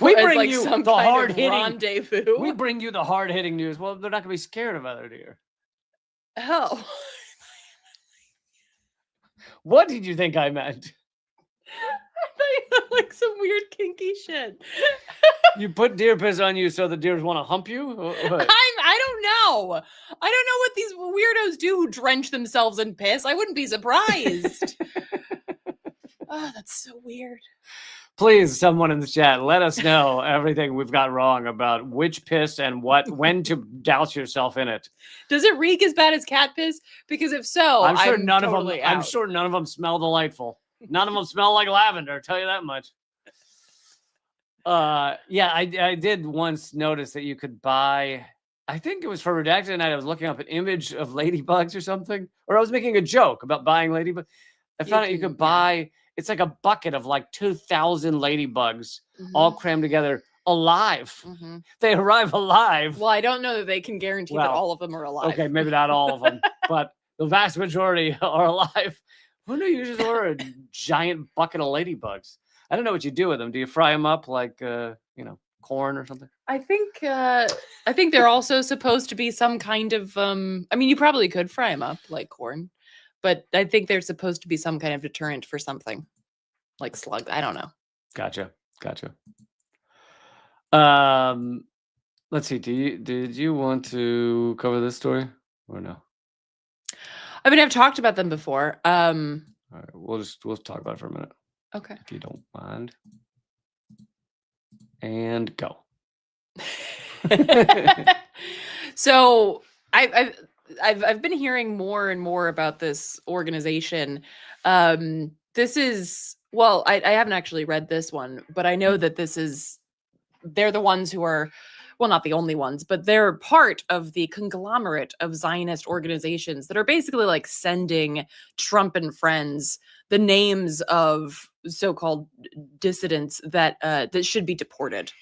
B: We bring like you the hard-hitting
A: rendezvous.
B: We bring you the hard-hitting news. Well, they're not going to be scared of other deer.
A: Oh.
B: What did you think I meant?
A: I thought you meant like some weird kinky shit.
B: You put deer piss on you so the deers want to hump you?
A: I don't know. I don't know what these weirdos do who drench themselves in piss. I wouldn't be surprised. Oh, that's so weird.
B: Please, someone in the chat, let us know everything we've got wrong about which piss and when to douse yourself in it.
A: Does it reek as bad as cat piss? Because if so, I'm sure none of
B: them smell delightful. None of them smell like lavender, I'll tell you that much. I did once notice that you could buy, I think it was for Redacted Night, I was looking up an image of ladybugs or something, or I was making a joke about buying ladybugs. I found out you could buy, it's like a bucket of like 2,000 ladybugs all crammed together alive. Mm-hmm. They arrive alive.
A: Well, I don't know that they can guarantee that all of them are alive.
B: Okay, maybe not all of them, but the vast majority are alive. Who knew you just order a giant bucket of ladybugs? I don't know what you do with them. Do you fry them up like, corn or something?
A: I think they're also supposed to be some kind of, I mean, you probably could fry them up like corn, but I think they're supposed to be some kind of deterrent for something like slugs. I don't know.
B: Gotcha. Let's see. Did you want to cover this story or no?
A: I mean, I've talked about them before.
B: All right, we'll talk about it for a minute.
A: Okay.
B: If you don't mind. And go.
A: So I've been hearing more and more about this organization. This is, well, I haven't actually read this one, but I know that they're the ones who are, well, not the only ones, but they're part of the conglomerate of Zionist organizations that are basically like sending Trump and friends the names of so-called dissidents that should be deported.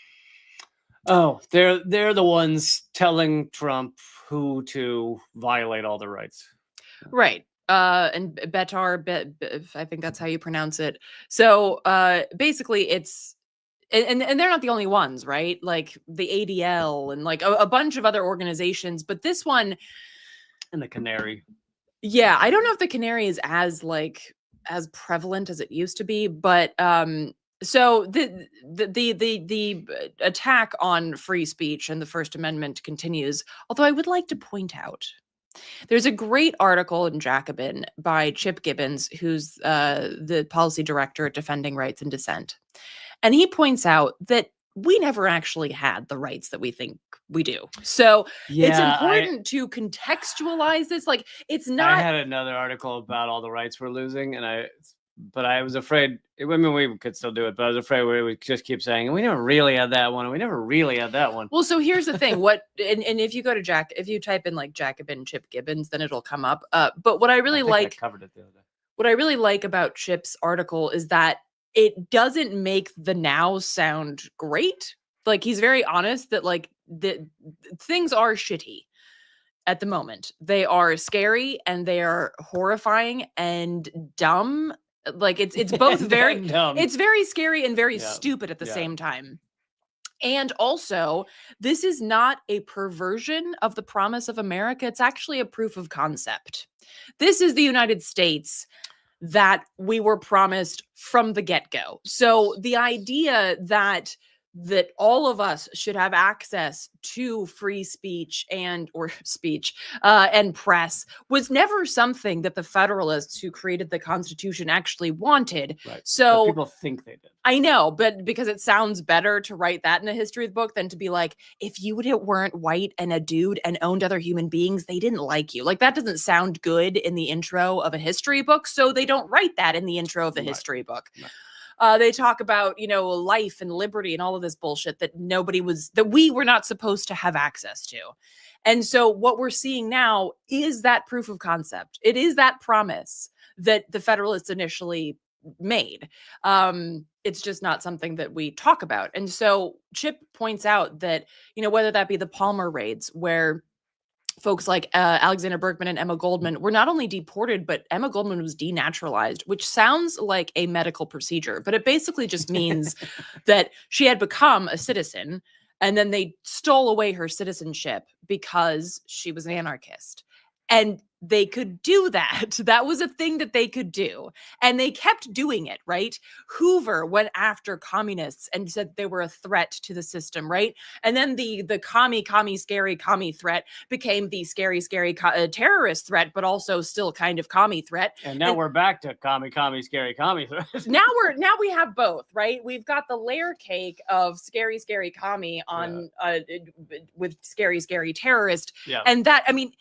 B: Oh, they're the ones telling Trump who to violate all the rights.
A: Right. And Betar, I think that's how you pronounce it. So basically it's, and they're not the only ones, right? Like the ADL and like a bunch of other organizations, but this one,
B: And the Canary.
A: yeah, I don't know if the Canary is as prevalent as it used to be, but so the attack on free speech and the First Amendment continues. Although I would like to point out, there's a great article in Jacobin by Chip Gibbons, who's the policy director at Defending Rights and Dissent. And he points out that we never actually had the rights that we think we do. So it's important to contextualize this. Like, it's not.
B: I had another article about all the rights we're losing, but I was afraid. I mean, we could still do it, but I was afraid we would just keep saying, we never really had that one. We never really had that one.
A: Well, so here's the thing. And if you go to if you type in like Jacobin Chip Gibbons, then it'll come up. But what I really
B: I covered it the other day.
A: What I really like about Chip's article is that it doesn't make the now sound great. Like, he's very honest that like the things are shitty at the moment. They are scary and they are horrifying and dumb. Like it's both very
B: dumb.
A: It's very scary and very stupid at the same time. And also, this is not a perversion of the promise of America. It's actually a proof of concept. This is the United States that we were promised from the get-go. So the idea that all of us should have access to free speech and press was never something that the Federalists who created the Constitution actually wanted.
B: Right.
A: So
B: but people think they did.
A: I know, but because it sounds better to write that in the history of the book than to be like, if you weren't white and a dude and owned other human beings, they didn't like you. Like, that doesn't sound good in the intro of a history book, so they don't write that in the intro of the history book. Right. They talk about, life and liberty and all of this bullshit that we were not supposed to have access to. And so what we're seeing now is that proof of concept. It is that promise that the Federalists initially made. It's just not something that we talk about. And so Chip points out that, whether that be the Palmer raids, where folks like Alexander Berkman and Emma Goldman were not only deported, but Emma Goldman was denaturalized, which sounds like a medical procedure, but it basically just means that she had become a citizen and then they stole away her citizenship because she was an anarchist. And they could do that. That was a thing that they could do. And they kept doing it, right? Hoover went after communists and said they were a threat to the system, right? And then the scary commie threat became the scary terrorist threat, but also still kind of commie threat.
B: And now we're back to scary commie threat.
A: now we have both, right? We've got the layer cake of scary commie on with scary terrorist.
B: Yeah.
A: And that, I mean,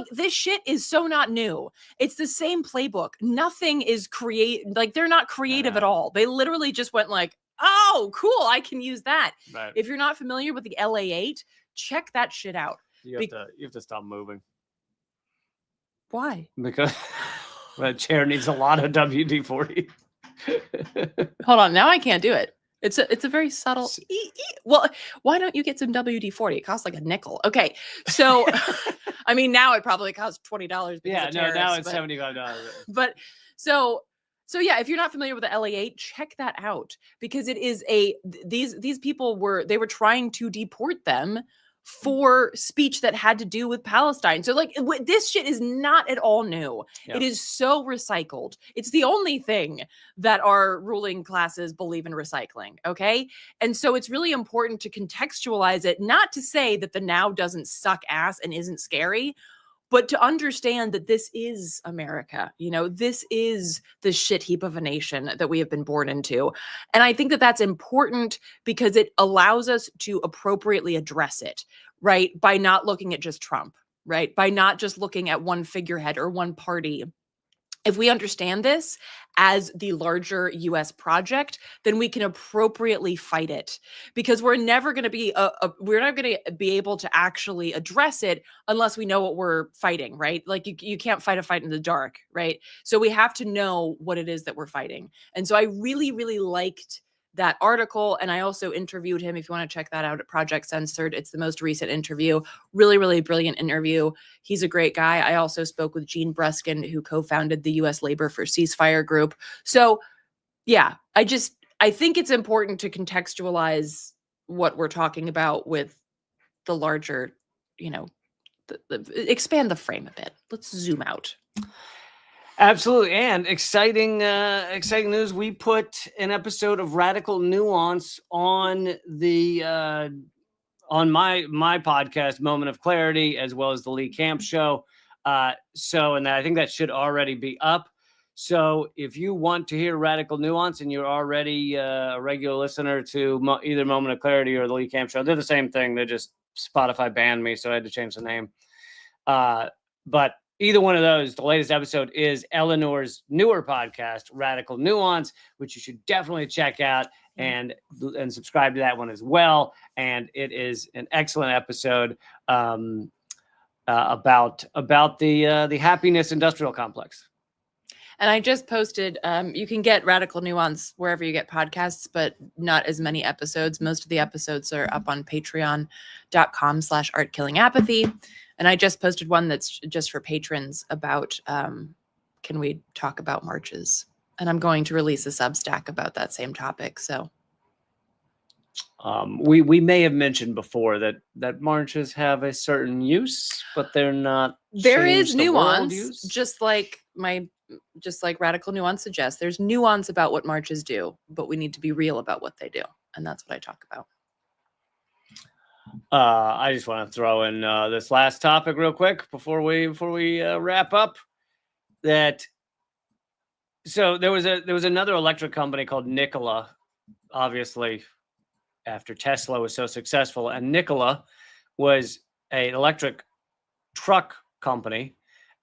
A: this shit is so not new. It's the same playbook. Nothing is they're not creative at all. They literally just went like, oh, cool, I can use that.
B: Right.
A: If you're not familiar with the LA8, check that shit out.
B: You have to stop moving.
A: Why?
B: Because that chair needs a lot of WD-40.
A: Hold on, now I can't do it. It's a very subtle. Well, why don't you get some WD-40? It costs like a nickel. Okay, so I mean, now it probably costs $20.
B: Yeah, no, now it's $75.
A: But so yeah, if you're not familiar with the LA8, check that out, because it is these people were trying to deport them for speech that had to do with Palestine. So like, this shit is not at all new. Yeah. It is so recycled. It's the only thing that our ruling classes believe in recycling. Okay. And so it's really important to contextualize it, not to say that the now doesn't suck ass and isn't scary, but to understand that this is America. This is the shit heap of a nation that we have been born into. And I think that that's important because it allows us to appropriately address it, right? By not looking at just Trump. right? By not just looking at one figurehead or one party. If we understand this as the larger US project, then we can appropriately fight it, because we're never going to be we're not going to be able to actually address it unless we know what we're fighting, right? Like you can't fight a fight in the dark, right? So we have to know what it is that we're fighting. And so I really, really liked that article. And I also interviewed him. If you want to check that out at Project Censored, it's the most recent interview. Really, really brilliant interview. He's a great guy. I also spoke with Gene Breskin, who co-founded the U.S. Labor for Ceasefire group. So yeah, I think it's important to contextualize what we're talking about with the larger, expand the frame a bit. Let's zoom out.
B: Absolutely. And exciting news. We put an episode of Radical Nuance on the on my podcast, Moment of Clarity, as well as the Lee Camp show. And I think that should already be up. So if you want to hear Radical Nuance and you're already a regular listener to either Moment of Clarity or the Lee Camp show, they're the same thing. They just Spotify banned me, so I had to change the name. But either one of those, the latest episode is Eleanor's newer podcast, Radical Nuance, which you should definitely check out and subscribe to that one as well. And it is an excellent episode about the happiness industrial complex.
A: And I just posted, you can get Radical Nuance wherever you get podcasts, but not as many episodes. Most of the episodes are up on patreon.com/artkillingapathy. And I just posted one that's just for patrons about, can we talk about marches? And I'm going to release a Substack about that same topic. So
B: we may have mentioned before that marches have a certain use, but they're not.
A: There is nuance, just like Radical Nuance suggests. There's nuance about what marches do, but we need to be real about what they do, and that's what I talk about.
B: I just want to throw in this last topic real quick before we wrap up. So there was another electric company called Nikola, obviously, after Tesla was so successful, and Nikola was an electric truck company,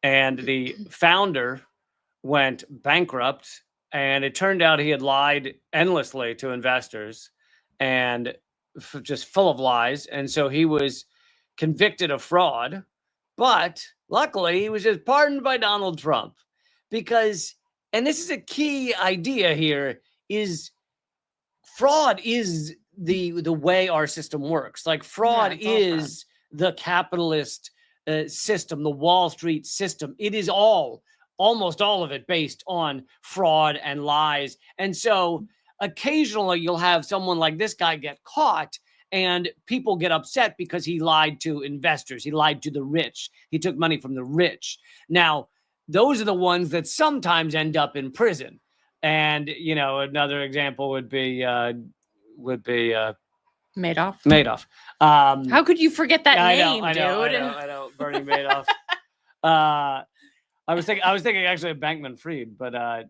B: and the founder went bankrupt, and it turned out he had lied endlessly to investors and just full of lies. And so he was convicted of fraud, but luckily he was just pardoned by Donald Trump, because, and this is a key idea here, is fraud is the way our system works. Like fraud is the capitalist system, the Wall Street system. It is almost all of it based on fraud and lies. And so occasionally you'll have someone like this guy get caught and people get upset because he lied to investors. He lied to the rich. He took money from the rich. Now, those are the ones that sometimes end up in prison. And, another example would be
A: Madoff. How could you forget that name, dude?
B: I know. Bernie Madoff. I was thinking actually of Bankman-Fried, but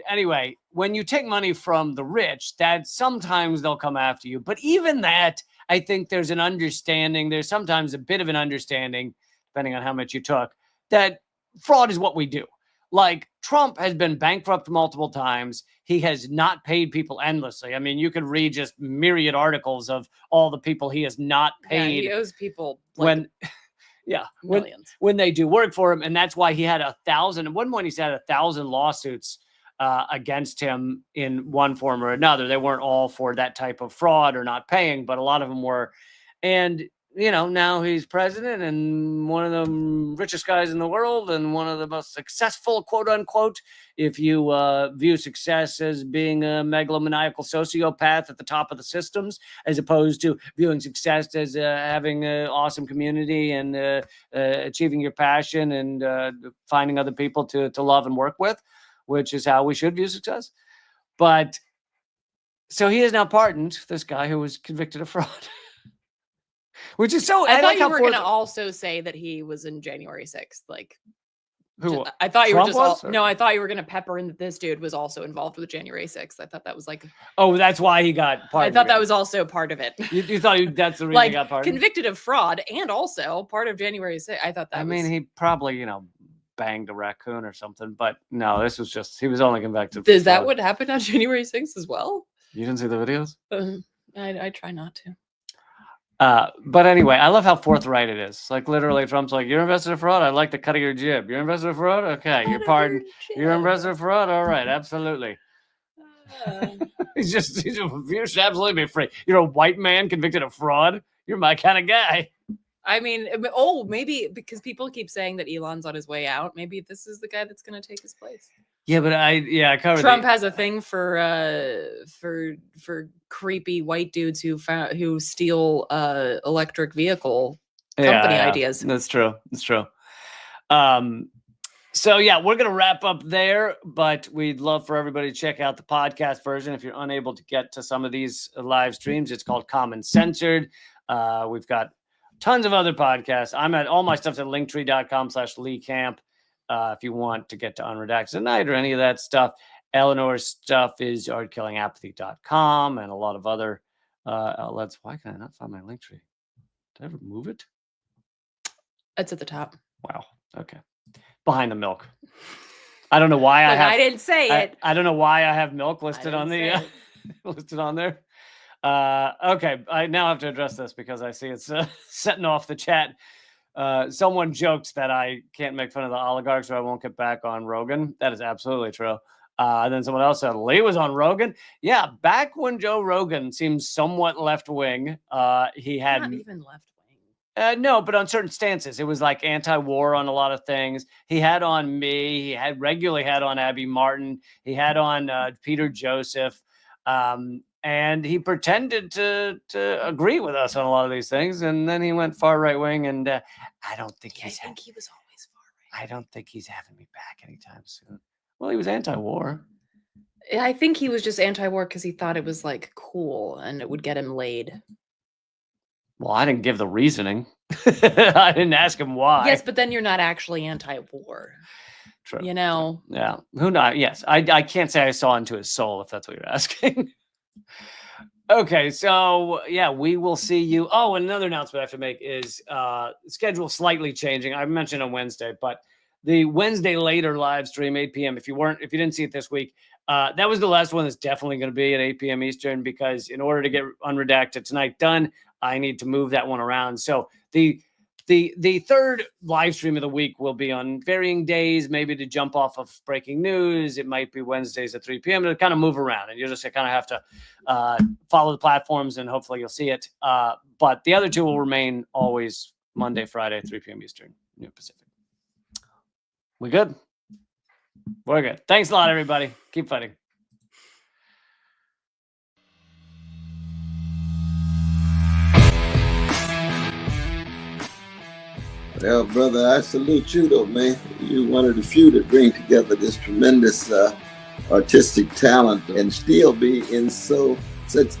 B: anyway, when you take money from the rich, that sometimes they'll come after you. But even that, I think there's an understanding. There's sometimes a bit of an understanding, depending on how much you took, that fraud is what we do. Like, Trump has been bankrupt multiple times. He has not paid people endlessly. I mean, you could read just myriad articles of all the people he has not paid.
A: Yeah, he owes people
B: millions when they do work for him. And that's why he had 1,000. At one point, he's had 1,000 lawsuits against him in one form or another. They weren't all for that type of fraud or not paying, but a lot of them were. And now he's president and one of the richest guys in the world and one of the most successful, quote unquote, if you view success as being a megalomaniacal sociopath at the top of the systems, as opposed to viewing success as having an awesome community and achieving your passion and finding other people to love and work with, which is how we should view success. But so he has now pardoned this guy who was convicted of fraud. Which is so.
A: I thought you were going to also say that he was in January 6th. Like,
B: Who?
A: I thought you
B: Trump
A: were just all,
B: was, or-
A: no. I thought you were going to pepper in that this dude was also involved with January 6th. I thought that was like.
B: Oh, that's why he got part.
A: I thought that was also part of it.
B: You thought that's the reason
A: like
B: he got pardoned?
A: convicted of fraud and also part of January 6th. I thought that.
B: I mean, he probably banged a raccoon or something, but no, this was just he was only convicted.
A: Is that what happened on January 6th as well?
B: You didn't see the videos?
A: I try not to.
B: But anyway, I love how forthright it is. Like literally, Trump's like, "You're invested in fraud. I'd like the cut of your jib. You're invested in fraud. Okay, you're pardoned. You're invested in fraud. All right, absolutely." He's just you should absolutely be free. You're a white man convicted of fraud. You're my kind of guy.
A: I mean, maybe because people keep saying that Elon's on his way out. Maybe this is the guy that's going to take his place.
B: Yeah, but I covered.
A: Trump has a thing for creepy white dudes who steal electric vehicle company ideas.
B: That's true. That's true. So yeah, we're gonna wrap up there, but we'd love for everybody to check out the podcast version. If you're unable to get to some of these live streams, it's called Common Censored. We've got tons of other podcasts. I'm at all my stuff's at linktree.com/Lee Camp. If you want to get to Unredacted Tonight or any of that stuff. Eleanor's stuff is yardkillingapathy.com and a lot of other outlets. Why can I not find my link tree? Did I ever move it?
A: It's at the top.
B: Wow. Okay. Behind the milk. I don't know why
A: I didn't say it.
B: I don't know why I have milk listed on the listed on there. Okay. I now have to address this because I see it's setting off the chat. Someone joked that I can't make fun of the oligarchs or I won't get back on Rogan. That is absolutely true. Then someone else said Lee was on Rogan. Yeah, back when Joe Rogan seemed somewhat left wing, he had
A: not even left wing.
B: No, but on certain stances, it was like anti-war on a lot of things. He had on me. He had regularly had on Abby Martin. He had on Peter Joseph. And he pretended to agree with us on a lot of these things, and then he went far right wing. And I don't think
A: he was always far right.
B: I don't think he's having me back anytime soon. Well, he was anti-war.
A: I think he was just anti-war because he thought it was like cool and it would get him laid.
B: Well, I didn't give the reasoning. I didn't ask him why.
A: Yes, but then you're not actually anti-war.
B: True.
A: Yeah.
B: Who knows? Yes, I can't say I saw into his soul if that's what you're asking. Okay, so yeah, we will see you. Oh, and another announcement I have to make is schedule slightly changing. I mentioned on Wednesday, but the Wednesday later live stream, 8 p.m. If you didn't see it this week, that was the last one that's definitely going to be at 8 p.m. Eastern because in order to get Unredacted Tonight done, I need to move that one around. So the third live stream of the week will be on varying days, maybe to jump off of breaking news. It might be Wednesdays at 3 p.m. to kind of move around, and you'll just kind of have to follow the platforms, and hopefully you'll see it. But the other two will remain always Monday, Friday, 3 p.m. Eastern, New Pacific. We good? We're good. Thanks a lot, everybody. Keep fighting.
D: Well, brother, I salute you, though, man. You're one of the few that bring together this tremendous artistic talent and still be in such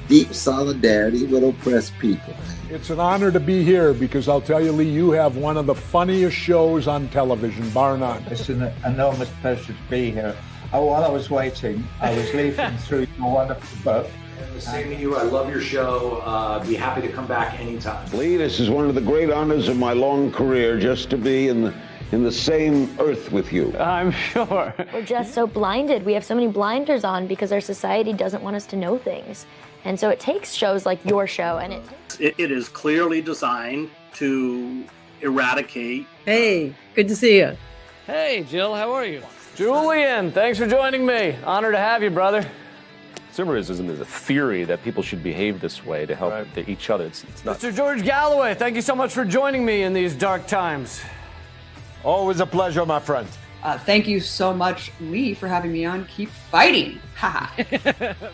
D: deep solidarity with oppressed people.
E: It's an honor to be here because I'll tell you, Lee, you have one of the funniest shows on television, bar none.
F: It's an enormous pleasure to be here. While I was waiting, I was leafing through your wonderful book.
G: The same to you. I love your show. Be happy to come back anytime.
C: Lee, this is one of the great honors of my long career, just to be in the same earth with you.
B: I'm sure.
H: We're just so blinded. We have so many blinders on because our society doesn't want us to know things. And so it takes shows like your show, and
I: it is clearly designed to eradicate.
J: Hey, good to see you.
B: Hey, Jill, how are you? Julian, thanks for joining me. Honor to have you, brother.
K: Consumerism is a theory that people should behave this way to help each other. It's not.
B: Mr. George Galloway, thank you so much for joining me in these dark times.
E: Always a pleasure, my friend.
J: Thank you so much, Lee, for having me on. Keep fighting. Ha ha.